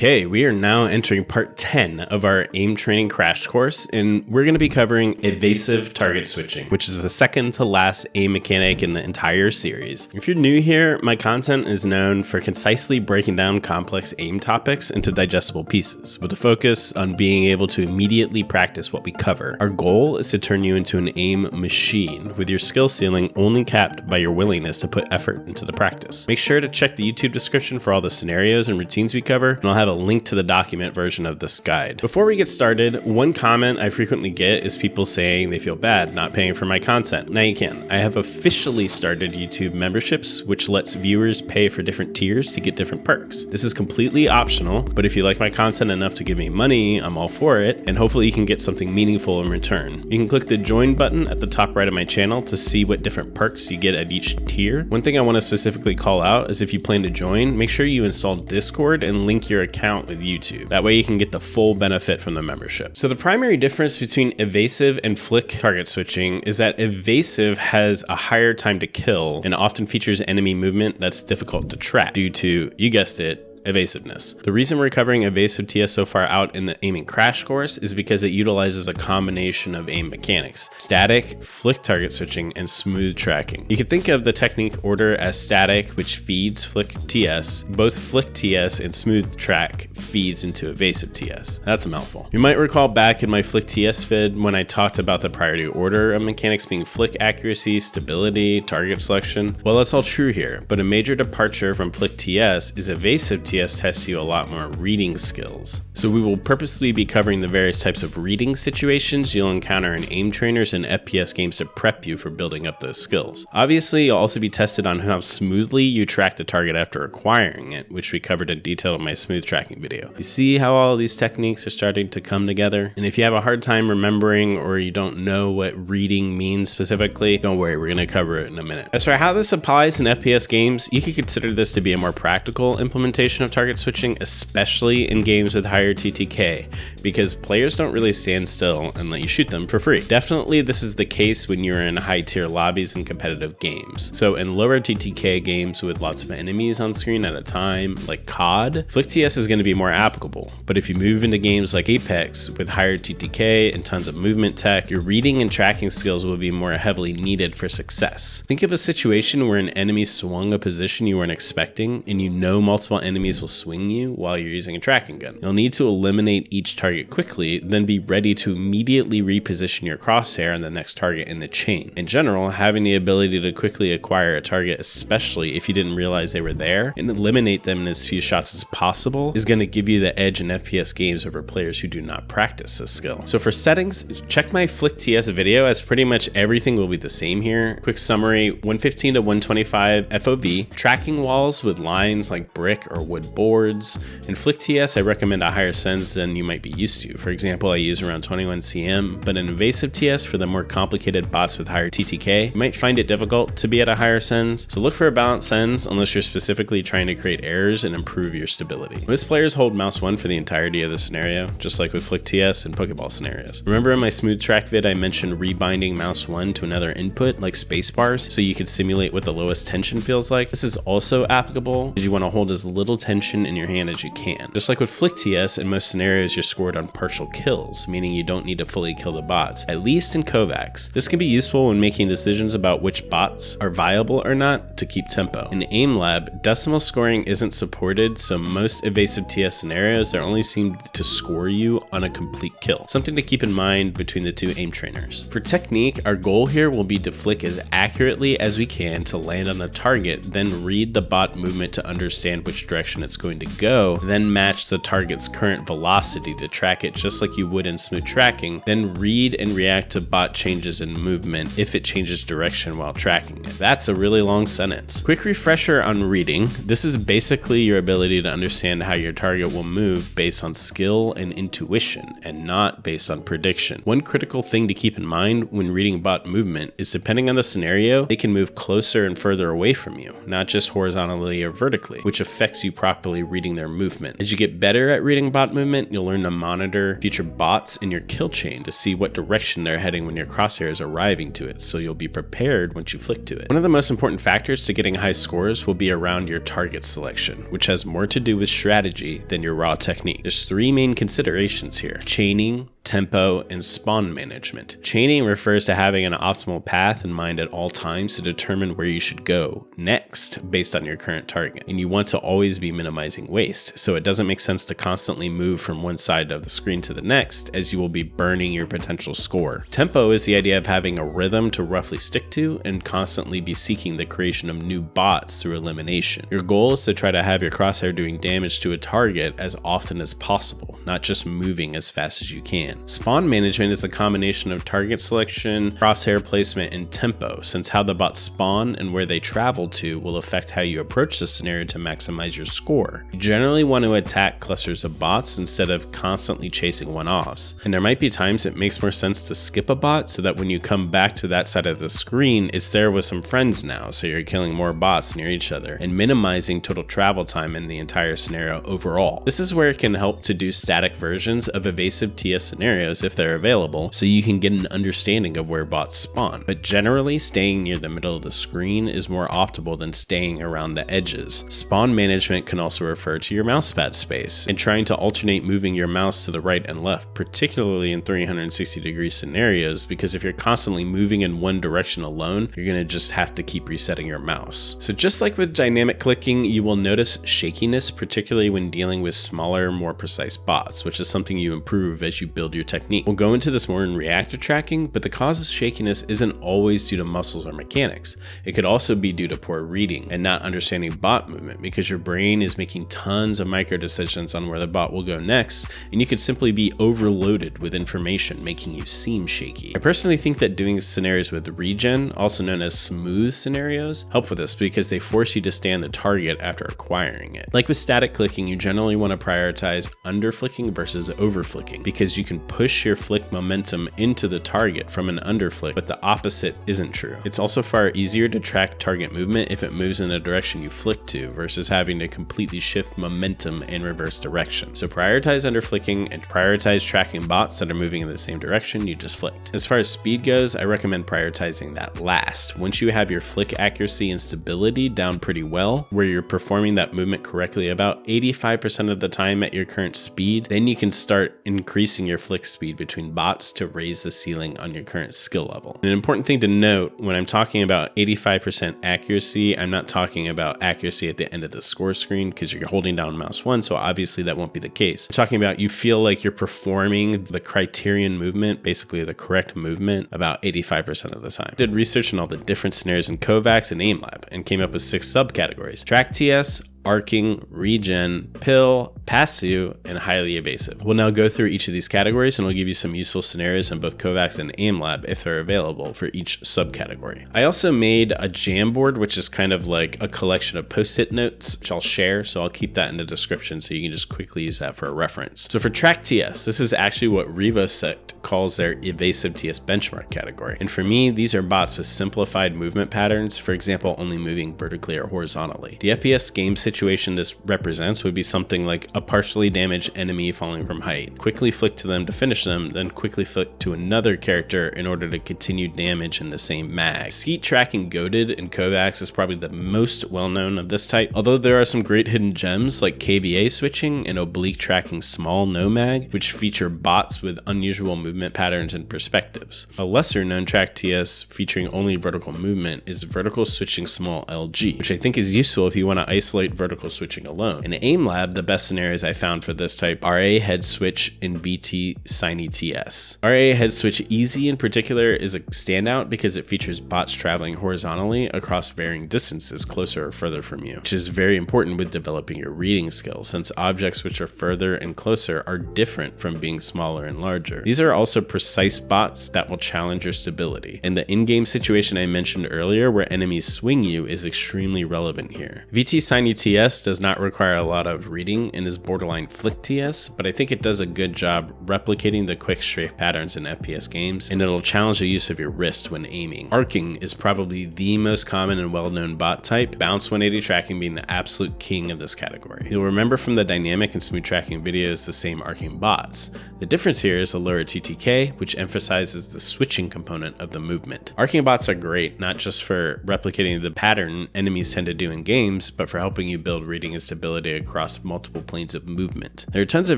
Okay, we are now entering part 10 of our aim training crash course, and we're going to be covering evasive target switching, which is the second to last aim mechanic in the entire series. If you're new here, my content is known for concisely breaking down complex aim topics into digestible pieces, with a focus on being able to immediately practice what we cover. Our goal is to turn you into an aim machine, with your skill ceiling only capped by your willingness to put effort into the practice. Make sure to check the YouTube description for all the scenarios and routines we cover, and I'll have a link to the document version of this guide. Before we get started, one comment I frequently get is people saying they feel bad not paying for my content. Now you can. I have officially started YouTube memberships, which lets viewers pay for different tiers to get different perks. This is completely optional, but if you like my content enough to give me money, I'm all for it, and hopefully you can get something meaningful in return. You can click the join button at the top right of my channel to see what different perks you get at each tier. One thing I want to specifically call out is if you plan to join, make sure you install Discord and link your account with YouTube. That way you can get the full benefit from the membership. So the primary difference between evasive and flick target switching is that evasive has a higher time to kill and often features enemy movement that's difficult to track due to, you guessed it, evasiveness. The reason we're covering evasive TS so far out in the aiming crash course is because it utilizes a combination of aim mechanics: static, flick target switching, and smooth tracking. You can think of the technique order as static, which feeds flick TS. Both flick TS and smooth track feeds into evasive TS. That's a mouthful. You might recall back in my flick TS vid when I talked about the priority order of mechanics being flick accuracy, stability, target selection. Well, that's all true here, but a major departure from flick TS is evasive TS tests you a lot more reading skills. So we will purposely be covering the various types of reading situations you'll encounter in aim trainers and FPS games to prep you for building up those skills. Obviously, you'll also be tested on how smoothly you track the target after acquiring it, which we covered in detail in my smooth tracking video. You see how all these techniques are starting to come together? And if you have a hard time remembering or you don't know what reading means specifically, don't worry, we're going to cover it in a minute. As for how this applies in FPS games, you could consider this to be a more practical implementation of target switching, especially in games with higher TTK, because players don't really stand still and let you shoot them for free. Definitely this is the case when you're in high tier lobbies and competitive games. So in lower TTK games with lots of enemies on screen at a time, like COD, flick TS is going to be more applicable. But if you move into games like Apex with higher TTK and tons of movement tech, your reading and tracking skills will be more heavily needed for success. Think of a situation where an enemy swung a position you weren't expecting and you know multiple enemies will swing you while you're using a tracking gun. You'll need to eliminate each target quickly, then be ready to immediately reposition your crosshair on the next target in the chain. In general, having the ability to quickly acquire a target, especially if you didn't realize they were there, and eliminate them in as few shots as possible, is going to give you the edge in FPS games over players who do not practice this skill. So for settings, check my flick TS video, as pretty much everything will be the same here. Quick summary: 115 to 125 FOV, tracking walls with lines like brick or wood boards. In flick TS, I recommend a higher sends than you might be used to. For example, I use around 21 cm, but in evasive TS, for the more complicated bots with higher TTK, you might find it difficult to be at a higher sends, so look for a balanced sends unless you're specifically trying to create errors and improve your stability. Most players hold mouse 1 for the entirety of the scenario, just like with flick TS and Pokeball scenarios. Remember in my smooth track vid I mentioned rebinding mouse 1 to another input like spacebars so you could simulate what the lowest tension feels like? This is also applicable because you want to hold as little tension in your hand as you can. Just like with flick TS, in most scenarios you're scored on partial kills, meaning you don't need to fully kill the bots, at least in kovaaks. This can be useful when making decisions about which bots are viable or not to keep tempo. In aimlab, decimal scoring isn't supported, so most evasive TS scenarios there only seem to score you on a complete kill. Something to keep in mind between the two aim trainers. For technique, our goal here will be to flick as accurately as we can to land on the target, then read the bot movement to understand which direction it's going to go, then match the target's current velocity to track it just like you would in smooth tracking, then read and react to bot changes in movement if it changes direction while tracking it. That's a really long sentence. Quick refresher on reading. This is basically your ability to understand how your target will move based on skill and intuition and not based on prediction. One critical thing to keep in mind when reading bot movement is depending on the scenario, they can move closer and further away from you, not just horizontally or vertically, which affects you properly reading their movement. As you get better at reading bot movement, you'll learn to monitor future bots in your kill chain to see what direction they're heading when your crosshair is arriving to it, so you'll be prepared once you flick to it. One of the most important factors to getting high scores will be around your target selection, which has more to do with strategy than your raw technique. There's three main considerations here: chaining, tempo, and spawn management. Chaining refers to having an optimal path in mind at all times to determine where you should go next based on your current target. And you want to always be minimizing waste, so it doesn't make sense to constantly move from one side of the screen to the next, as you will be burning your potential score. Tempo is the idea of having a rhythm to roughly stick to and constantly be seeking the creation of new bots through elimination. Your goal is to try to have your crosshair doing damage to a target as often as possible, not just moving as fast as you can. Spawn management is a combination of target selection, crosshair placement, and tempo, since how the bots spawn and where they travel to will affect how you approach the scenario to maximize your score. You generally want to attack clusters of bots instead of constantly chasing one-offs, and there might be times it makes more sense to skip a bot so that when you come back to that side of the screen, it's there with some friends now, so you're killing more bots near each other and minimizing total travel time in the entire scenario overall. This is where it can help to do static versions of evasive TS scenarios if they're available, so you can get an understanding of where bots spawn. But generally, staying near the middle of the screen is more optimal than staying around the edges. Spawn management can also refer to your mousepad space and trying to alternate moving your mouse to the right and left, particularly in 360-degree scenarios, because if you're constantly moving in one direction alone, you're going to just have to keep resetting your mouse. So just like with dynamic clicking, you will notice shakiness, particularly when dealing with smaller, more precise bots, which is something you improve as you build your technique. We'll go into this more in reactive tracking, but the cause of shakiness isn't always due to muscles or mechanics. It could also be due to poor reading and not understanding bot movement, because your brain is making tons of micro decisions on where the bot will go next, and you could simply be overloaded with information, making you seem shaky. I personally think that doing scenarios with regen, also known as smooth scenarios, help with this because they force you to stay on the target after acquiring it. Like with static clicking, you generally want to prioritize under flicking versus over flicking, because you can push your flick momentum into the target from an under flick, but the opposite isn't true. It's also far easier to track target movement if it moves in a direction you flick to versus having to completely shift momentum in reverse direction. So prioritize under flicking and prioritize tracking bots that are moving in the same direction you just flicked. As far as speed goes, I recommend prioritizing that last. Once you have your flick accuracy and stability down pretty well, where you're performing that movement correctly about 85% of the time at your current speed, then you can start increasing your flick speed between bots to raise the ceiling on your current skill level. An important thing to note, when I'm talking about 85% accuracy, I'm not talking about accuracy at the end of the score screen, because you're holding down mouse 1, so obviously that won't be the case. I'm talking about you feel like you're performing the criterion movement, basically the correct movement, about 85% of the time. I did research on all the different scenarios in kovaaks and aimlab and came up with 6 subcategories: ArcTS, arcing, regen, pill, pasu, and highly evasive. We'll now go through each of these categories and I'll give you some useful scenarios in both kovaaks and aimlab if they're available for each subcategory. I also made a Jamboard, which is kind of like a collection of post-it notes, which I'll share, so I'll keep that in the description so you can just quickly use that for a reference. So for ArcTS, this is actually what RiddBTW calls their evasive TS benchmark category. And for me, these are bots with simplified movement patterns, for example, only moving vertically or horizontally. The FPS game situation this represents would be something like a partially damaged enemy falling from height. Quickly flick to them to finish them, then quickly flick to another character in order to continue damage in the same mag. Skeet tracking goated in kovaaks is probably the most well-known of this type, although there are some great hidden gems like KVA switching and oblique tracking small no mag, which feature bots with unusual movement patterns and perspectives. A lesser known ArcTS featuring only vertical movement is vertical switching small LG, which I think is useful if you want to isolate vertical switching alone. In aimlab, the best scenarios I found for this type are Headswitch and SiniTS. Headswitch Easy in particular is a standout because it features bots traveling horizontally across varying distances closer or further from you, which is very important with developing your reading skills, since objects which are further and closer are different from being smaller and larger. These are also precise bots that will challenge your stability, and the in-game situation I mentioned earlier where enemies swing you is extremely relevant here. SiniTS TamTS does not require a lot of reading and is borderline flick-TS, but I think it does a good job replicating the quick strafe patterns in FPS games, and it'll challenge the use of your wrist when aiming. Arcing is probably the most common and well-known bot type, bounce 180 tracking being the absolute king of this category. You'll remember from the dynamic and smooth tracking videos the same arcing bots. The difference here is a lower TTK, which emphasizes the switching component of the movement. Arcing bots are great, not just for replicating the pattern enemies tend to do in games, but for helping you build reading and stability across multiple planes of movement. There are tons of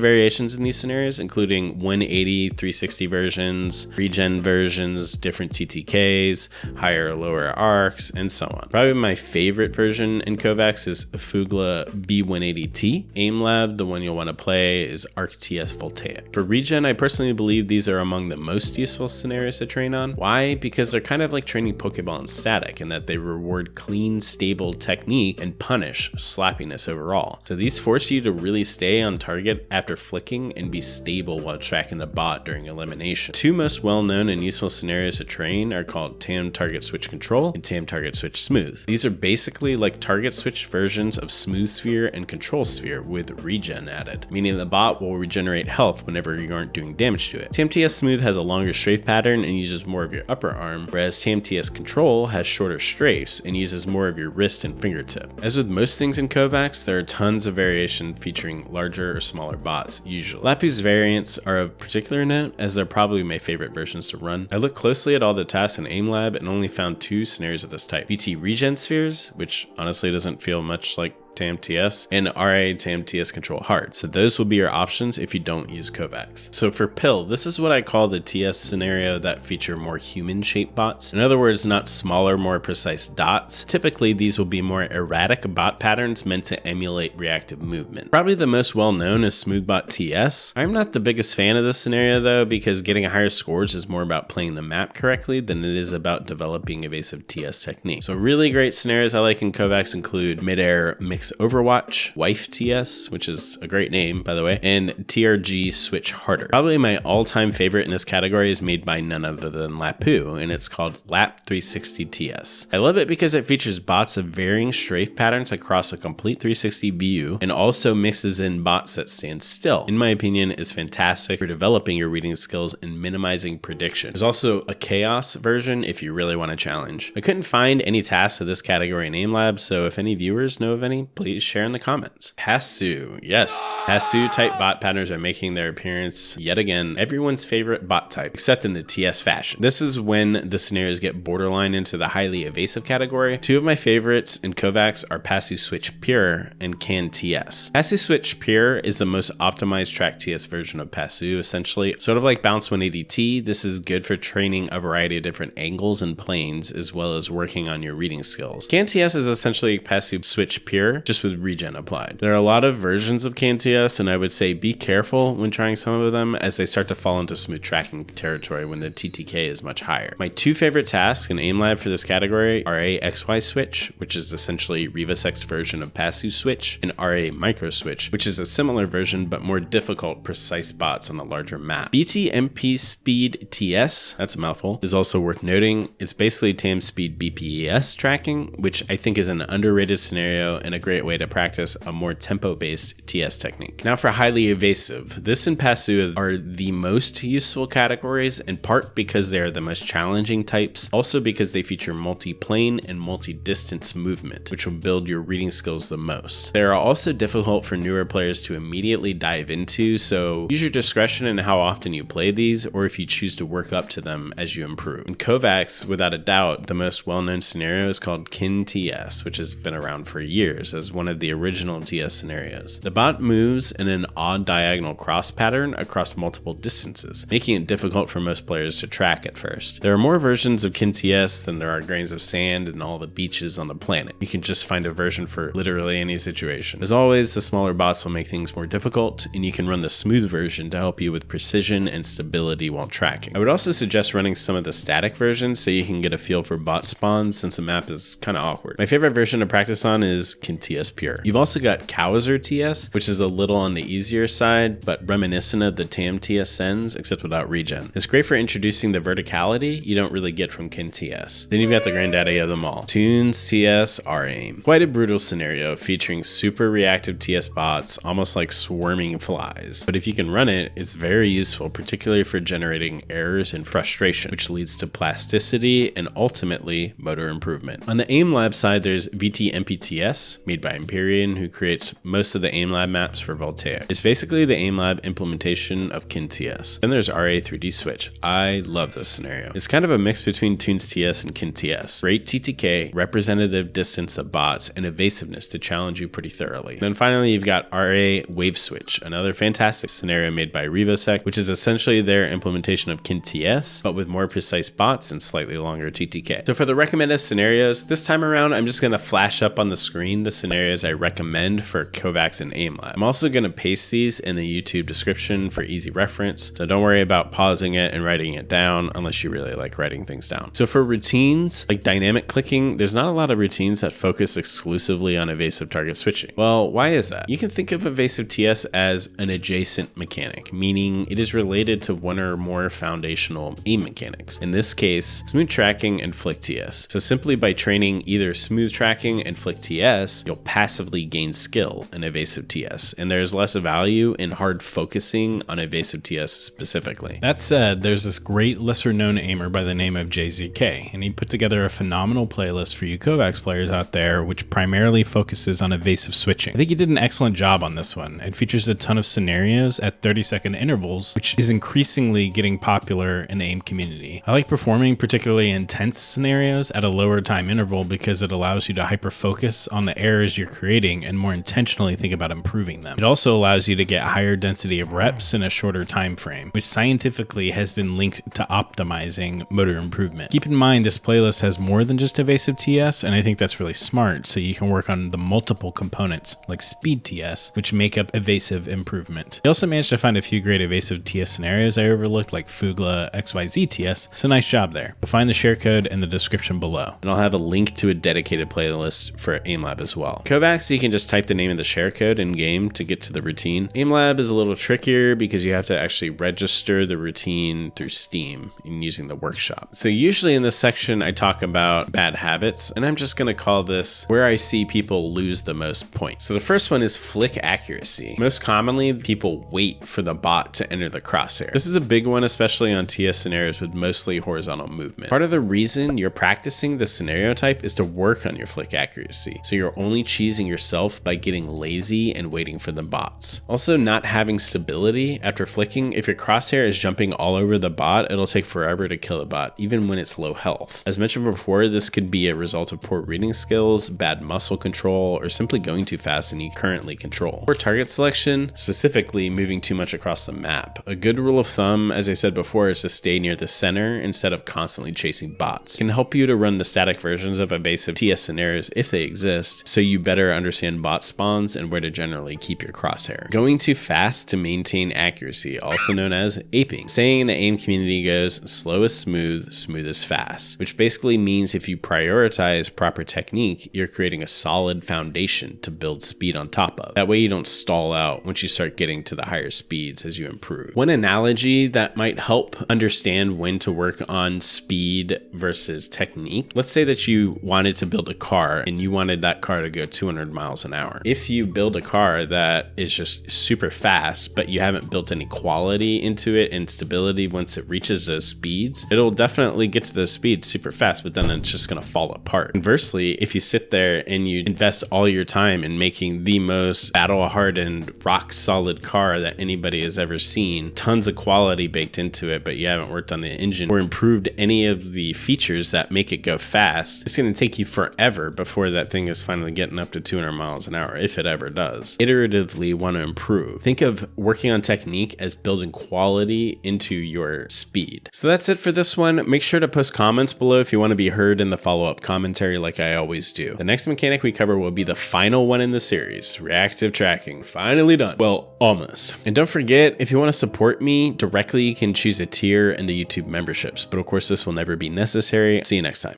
variations in these scenarios, including 180, 360 versions, regen versions, different TTKs, higher or lower arcs, and so on. Probably my favorite version in kovaaks is Fugla B180T. Aimlab, the one you'll want to play, is ArcTS Voltaic. For regen, I personally believe these are among the most useful scenarios to train on. Why? Because they're kind of like training Pokeball in static in that they reward clean, stable technique and punish slappiness overall. So these force you to really stay on target after flicking and be stable while tracking the bot during elimination. Two most well-known and useful scenarios to train are called Tam Target Switch Control and Tam Target Switch Smooth. These are basically like target switch versions of Smooth Sphere and Control Sphere with regen added, meaning the bot will regenerate health whenever you aren't doing damage to it. TamTS Smooth has a longer strafe pattern and uses more of your upper arm, whereas TamTS Control has shorter strafes and uses more of your wrist and fingertip. As with most things in kovaaks, there are tons of variation featuring larger or smaller bots usually. Lapu's variants are of particular note as they're probably my favorite versions to run. I looked closely at all the tasks in aimlab and only found 2 scenarios of this type. BT regen spheres, which honestly doesn't feel much like TamTS, and RA TamTS Control Hard. So those will be your options if you don't use kovaaks. So for pill, this is what I call the TS scenario that feature more human-shaped bots. In other words, not smaller, more precise dots. Typically, these will be more erratic bot patterns meant to emulate reactive movement. Probably the most well-known is Smoothbot TS. I'm not the biggest fan of this scenario though, because getting higher scores is more about playing the map correctly than it is about developing evasive TS technique. So really great scenarios I like in kovaaks include midair mix Overwatch, Wife TS, which is a great name by the way, and TRG Switch Harder. Probably my all-time favorite in this category is made by none other than Lapu, and it's called Lap 360 TS. I love it because it features bots of varying strafe patterns across a complete 360 view and also mixes in bots that stand still. In my opinion, is fantastic for developing your reading skills and minimizing prediction. There's also a chaos version if you really want to challenge. I couldn't find any tasks of this category in aimlab, so if any viewers know of any, please share in the comments. Pasu. Yes, Pasu type bot patterns are making their appearance yet again, everyone's favorite bot type, except in the TS fashion. This is when the scenarios get borderline into the highly evasive category. 2 of my favorites in kovaaks are Pasu Switch Pure and CanTS. Pasu Switch Pure is the most optimized track TS version of Pasu, essentially. Sort of like Bounce 180T, this is good for training a variety of different angles and planes, as well as working on your reading skills. CanTS is essentially Pasu Switch Pure, just with regen applied. There are a lot of versions of CanTS, and I would say be careful when trying some of them as they start to fall into smooth tracking territory when the TTK is much higher. My 2 favorite tasks in aimlab for this category are XYswitch, which is essentially Rivasec's version of Pasu Switch, and RA Microswitch, which is a similar version but more difficult, precise bots on a larger map. BT MPspeedTS, that's a mouthful, is also worth noting. It's basically TamSpeedBPS tracking, which I think is an underrated scenario and a great way to practice a more tempo-based TS technique. Now for highly evasive. This and Pasu are the most useful categories, in part because they are the most challenging types, also because they feature multi-plane and multi-distance movement, which will build your reading skills the most. They are also difficult for newer players to immediately dive into, so use your discretion in how often you play these, or if you choose to work up to them as you improve. In kovaaks, without a doubt, the most well-known scenario is called KinTS, which has been around for years as one of the original TS scenarios. The bot moves in an odd diagonal cross pattern across multiple distances, making it difficult for most players to track at first. There are more versions of KinTS than there are grains of sand and all the beaches on the planet. You can just find a version for literally any situation. As always, the smaller bots will make things more difficult, and you can run the smooth version to help you with precision and stability while tracking. I would also suggest running some of the static versions so you can get a feel for bot spawns since the map is kind of awkward. My favorite version to practice on is KinTS MPspeedTS Pure. You've also got XYswitch, which is a little on the easier side, but reminiscent of the TamTS sends, except without regen. It's great for introducing the verticality you don't really get from KinTS. Then you've got the granddaddy of them all, TamTS R-Aim. Quite a brutal scenario featuring super reactive TS bots, almost like swarming flies. But if you can run it, it's very useful, particularly for generating errors and frustration, which leads to plasticity and ultimately motor improvement. On the aimlab side, there's MPspeedTS, made by Empyrean, who creates most of the aimlab maps for Voltaic. It's basically the aimlab implementation of KinTS. Then there's RiddBTW. I love this scenario. It's kind of a mix between TamTS and KinTS. Great TTK, representative distance of bots, and evasiveness to challenge you pretty thoroughly. Then finally, you've got Waveswitch, another fantastic scenario made by Evasive, which is essentially their implementation of KinTS, but with more precise bots and slightly longer TTK. So for the recommended scenarios, this time around, I'm just going to flash up on the screen the scenarios I recommend for kovaaks and aimlab. I'm also going to paste these in the YouTube description for easy reference, so don't worry about pausing it and writing it down unless you really like writing things down. So for routines, like dynamic clicking, there's not a lot of routines that focus exclusively on evasive target switching. Well, why is that? You can think of EvasiveTS as an adjacent mechanic, meaning it is related to one or more foundational aim mechanics. In this case, smooth tracking and flick TS. So simply by training either smooth tracking and flick TS, you'll passively gain skill in EvasiveTS, and there's less value in hard focusing on EvasiveTS specifically. That said, there's this great lesser known aimer by the name of JZK, and he put together a phenomenal playlist for you kovaaks players out there, which primarily focuses on evasive switching. I think he did an excellent job on this one. It features a ton of scenarios at 30-second intervals, which is increasingly getting popular in the aim community. I like performing particularly intense scenarios at a lower time interval because it allows you to hyper-focus on the errors you're creating and more intentionally think about improving them. It also allows you to get higher density of reps in a shorter time frame, which scientifically has been linked to optimizing motor improvement. Keep in mind, this playlist has more than just EvasiveTS, and I think that's really smart, so you can work on the multiple components like SpeedTS, which make up evasive improvement. I also managed to find a few great EvasiveTS scenarios I overlooked, like Fugla XYzTS, so nice job there. You'll find the share code in the description below, and I'll have a link to a dedicated playlist for aimlab as well. Kovaaks, you can just type the name of the share code in game to get to the routine. Aimlab is a little trickier because you have to actually register the routine through Steam and using the workshop. So usually in this section, I talk about bad habits, and I'm just going to call this where I see people lose the most points. So the first one is flick accuracy. Most commonly, people wait for the bot to enter the crosshair. This is a big one, especially on TS scenarios with mostly horizontal movement. Part of the reason you're practicing this scenario type is to work on your flick accuracy, so you're only cheesing yourself by getting lazy and waiting for the bots. Also, not having stability after flicking. If your crosshair is jumping all over the bot, it'll take forever to kill a bot, even when it's low health. As mentioned before, this could be a result of poor reading skills, bad muscle control, or simply going too fast than you currently control. Poor target selection, specifically moving too much across the map. A good rule of thumb, as I said before, is to stay near the center instead of constantly chasing bots. It can help you to run the static versions of EvasiveTS scenarios if they exist, so you better understand bot spawns and where to generally keep your crosshair. Going too fast to maintain accuracy, also known as aping. Saying in the aim community goes, slow is smooth, smooth is fast, which basically means if you prioritize proper technique, you're creating a solid foundation to build speed on top of. That way you don't stall out once you start getting to the higher speeds as you improve. One analogy that might help understand when to work on speed versus technique. Let's say that you wanted to build a car and you wanted that car to go 200 miles an hour. If you build a car that is just super fast, but you haven't built any quality into it and stability once it reaches those speeds, it'll definitely get to those speeds super fast, but then it's just going to fall apart. Conversely, if you sit there and you invest all your time in making the most battle-hardened, rock-solid car that anybody has ever seen, tons of quality baked into it, but you haven't worked on the engine or improved any of the features that make it go fast, it's going to take you forever before that thing is finally getting up to 200 miles an hour, if it ever does. Iteratively want to improve. Think of working on technique as building quality into your speed. So that's it for this one. Make sure to post comments below if you want to be heard in the follow-up commentary like I always do. The next mechanic we cover will be the final one in the series, reactive tracking. Finally done. Well, almost. And don't forget, if you want to support me directly, you can choose a tier in the YouTube memberships. But of course, this will never be necessary. See you next time.